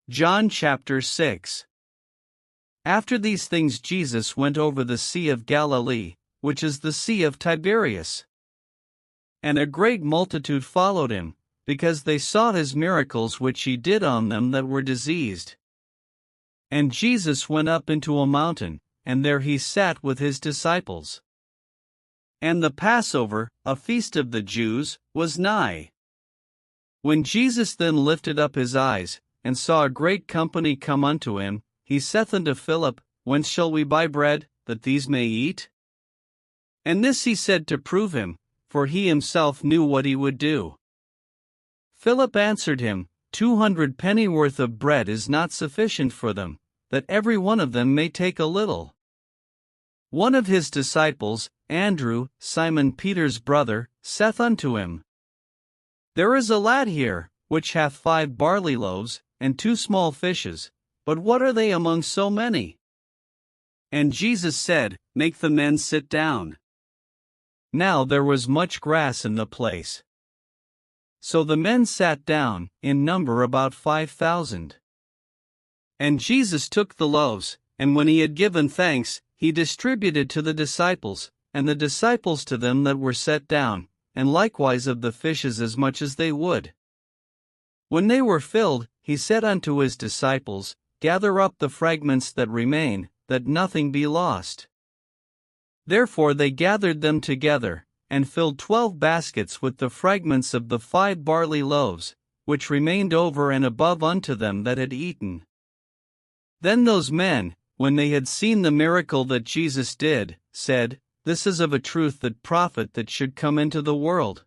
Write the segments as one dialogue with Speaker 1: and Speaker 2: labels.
Speaker 1: John chapter 6. After these things Jesus went over the Sea of Galilee, which is the Sea of Tiberias. And a great multitude followed him, because they saw his miracles which he did on them that were diseased. And Jesus went up into a mountain, and there he sat with his disciples. And the Passover, a feast of the Jews, was nigh. When Jesus then lifted up his eyes, and saw a great company come unto him, he saith unto Philip, Whence shall we buy bread, that these may eat? And this he said to prove him, for he himself knew what he would do. Philip answered him, 200 pennyworth of bread is not sufficient for them, that every one of them may take a little. One of his disciples, Andrew, Simon Peter's brother, saith unto him, There is a lad here, which hath 5 barley loaves, and 2 small fishes, but what are they among so many? And Jesus said, Make the men sit down. Now there was much grass in the place. So the men sat down, in number about 5,000. And Jesus took the loaves, and when he had given thanks, he distributed to the disciples, and the disciples to them that were set down, and likewise of the fishes as much as they would. When they were filled, he said unto his disciples, Gather up the fragments that remain, that nothing be lost. Therefore they gathered them together, and filled 12 baskets with the fragments of the 5 barley loaves, which remained over and above unto them that had eaten. Then those men, when they had seen the miracle that Jesus did, said, This is of a truth that prophet that should come into the world.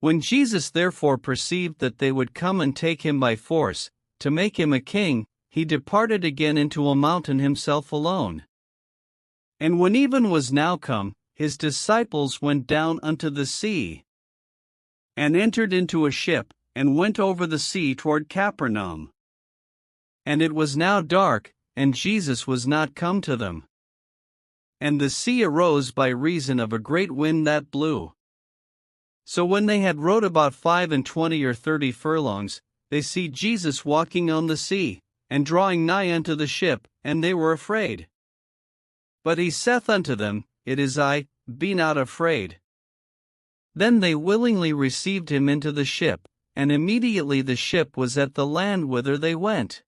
Speaker 1: When Jesus therefore perceived that they would come and take him by force, to make him a king, he departed again into a mountain himself alone. And when even was now come, his disciples went down unto the sea, and entered into a ship, and went over the sea toward Capernaum. And it was now dark, and Jesus was not come to them. And the sea arose by reason of a great wind that blew. So when they had rowed about 25 or 30 furlongs, they see Jesus walking on the sea, and drawing nigh unto the ship, and they were afraid. But he saith unto them, It is I, be not afraid. Then they willingly received him into the ship, and immediately the ship was at the land whither they went.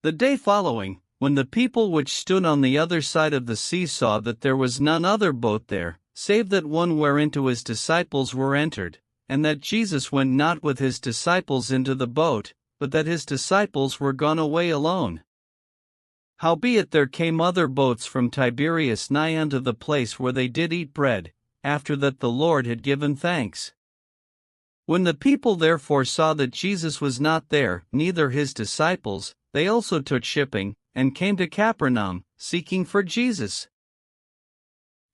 Speaker 1: The day following, when the people which stood on the other side of the sea saw that there was none other boat there, save that one whereinto his disciples were entered, and that Jesus went not with his disciples into the boat, but that his disciples were gone away alone. Howbeit there came other boats from Tiberias nigh unto the place where they did eat bread, after that the Lord had given thanks. When the people therefore saw that Jesus was not there, neither his disciples, they also took shipping, and came to Capernaum, seeking for Jesus.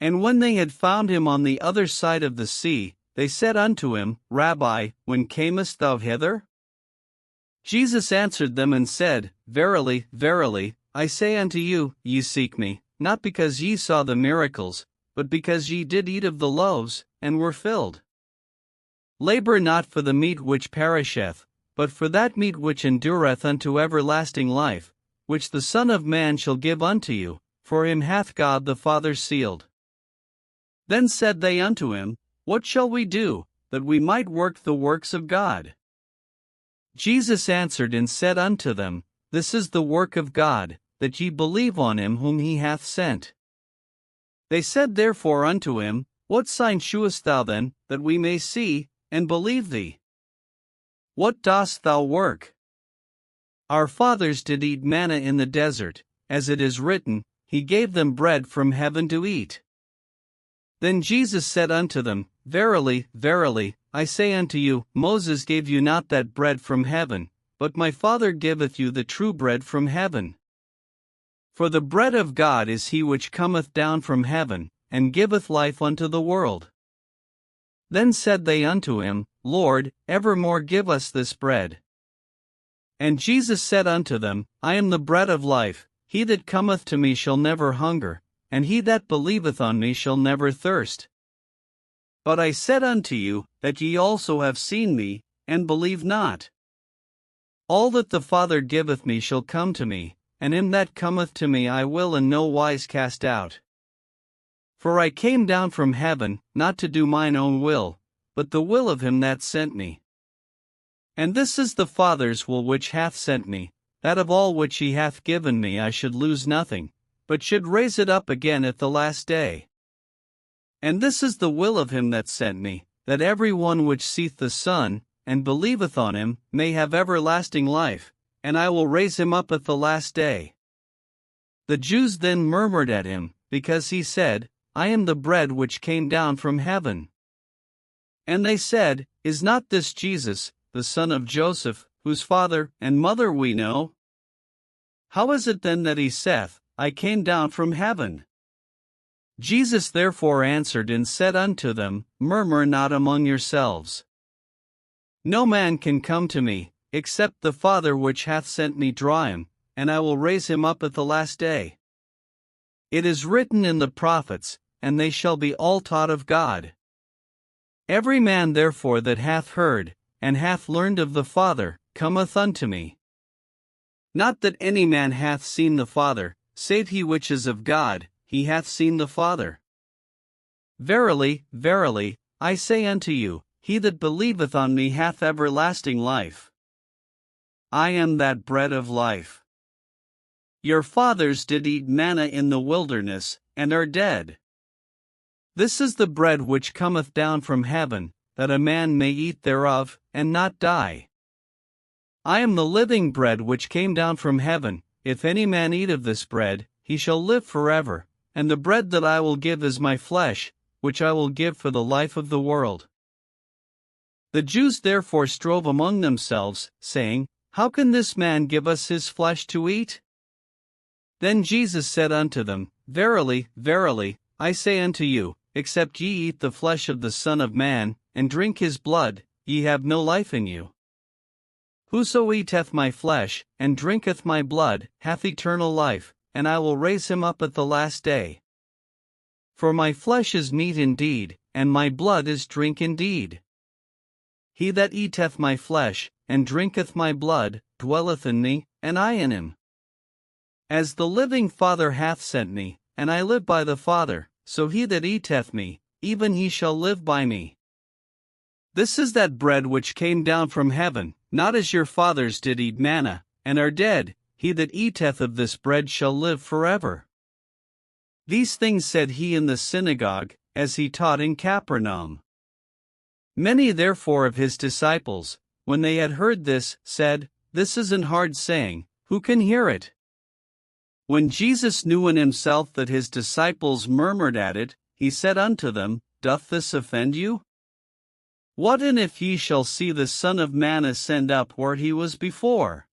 Speaker 1: And when they had found him on the other side of the sea, they said unto him, Rabbi, when camest thou hither? Jesus answered them and said, Verily, verily, I say unto you, ye seek me, not because ye saw the miracles, but because ye did eat of the loaves, and were filled. Labor not for the meat which perisheth, but for that meat which endureth unto everlasting life, which the Son of Man shall give unto you, for him hath God the Father sealed. Then said they unto him, What shall we do, that we might work the works of God? Jesus answered and said unto them, This is the work of God, that ye believe on him whom he hath sent. They said therefore unto him, What sign shewest thou then, that we may see, and believe thee? What dost thou work? Our fathers did eat manna in the desert, as it is written, He gave them bread from heaven to eat. Then Jesus said unto them, Verily, verily, I say unto you, Moses gave you not that bread from heaven, but my Father giveth you the true bread from heaven. For the bread of God is he which cometh down from heaven, and giveth life unto the world. Then said they unto him, Lord, evermore give us this bread. And Jesus said unto them, I am the bread of life, he that cometh to me shall never hunger, and he that believeth on me shall never thirst. But I said unto you, that ye also have seen me, and believe not. All that the Father giveth me shall come to me, and him that cometh to me I will in no wise cast out. For I came down from heaven, not to do mine own will, but the will of him that sent me. And this is the Father's will which hath sent me, that of all which he hath given me I should lose nothing, but should raise it up again at the last day. And this is the will of him that sent me, that every one which seeth the Son, and believeth on him, may have everlasting life, and I will raise him up at the last day. The Jews then murmured at him, because he said, I am the bread which came down from heaven. And they said, Is not this Jesus, the son of Joseph, whose father and mother we know? How is it then that he saith, I came down from heaven? Jesus therefore answered and said unto them, Murmur not among yourselves. No man can come to me, except the Father which hath sent me draw him, and I will raise him up at the last day. It is written in the prophets, and they shall be all taught of God. Every man therefore that hath heard, and hath learned of the Father, cometh unto me. Not that any man hath seen the Father, save he which is of God, he hath seen the Father. Verily, verily, I say unto you, he that believeth on me hath everlasting life. I am that bread of life. Your fathers did eat manna in the wilderness, and are dead. This is the bread which cometh down from heaven, that a man may eat thereof, and not die. I am the living bread which came down from heaven. If any man eat of this bread, he shall live forever, and the bread that I will give is my flesh, which I will give for the life of the world. The Jews therefore strove among themselves, saying, How can this man give us his flesh to eat? Then Jesus said unto them, Verily, verily, I say unto you, except ye eat the flesh of the Son of Man, and drink his blood, ye have no life in you. Whoso eateth my flesh, and drinketh my blood, hath eternal life, and I will raise him up at the last day. For my flesh is meat indeed, and my blood is drink indeed. He that eateth my flesh, and drinketh my blood, dwelleth in me, and I in him. As the living Father hath sent me, and I live by the Father, so he that eateth me, even he shall live by me. This is that bread which came down from heaven, not as your fathers did eat manna, and are dead. He that eateth of this bread shall live forever. These things said he in the synagogue, as he taught in Capernaum. Many therefore of his disciples, when they had heard this, said, This is an hard saying, who can hear it? When Jesus knew in himself that his disciples murmured at it, he said unto them, Doth this offend you? What and if ye shall see the Son of Man ascend up where he was before?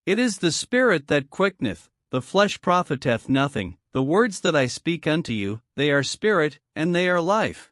Speaker 1: It is the Spirit that quickeneth, the flesh profiteth nothing. The words that I speak unto you, they are spirit, and they are life.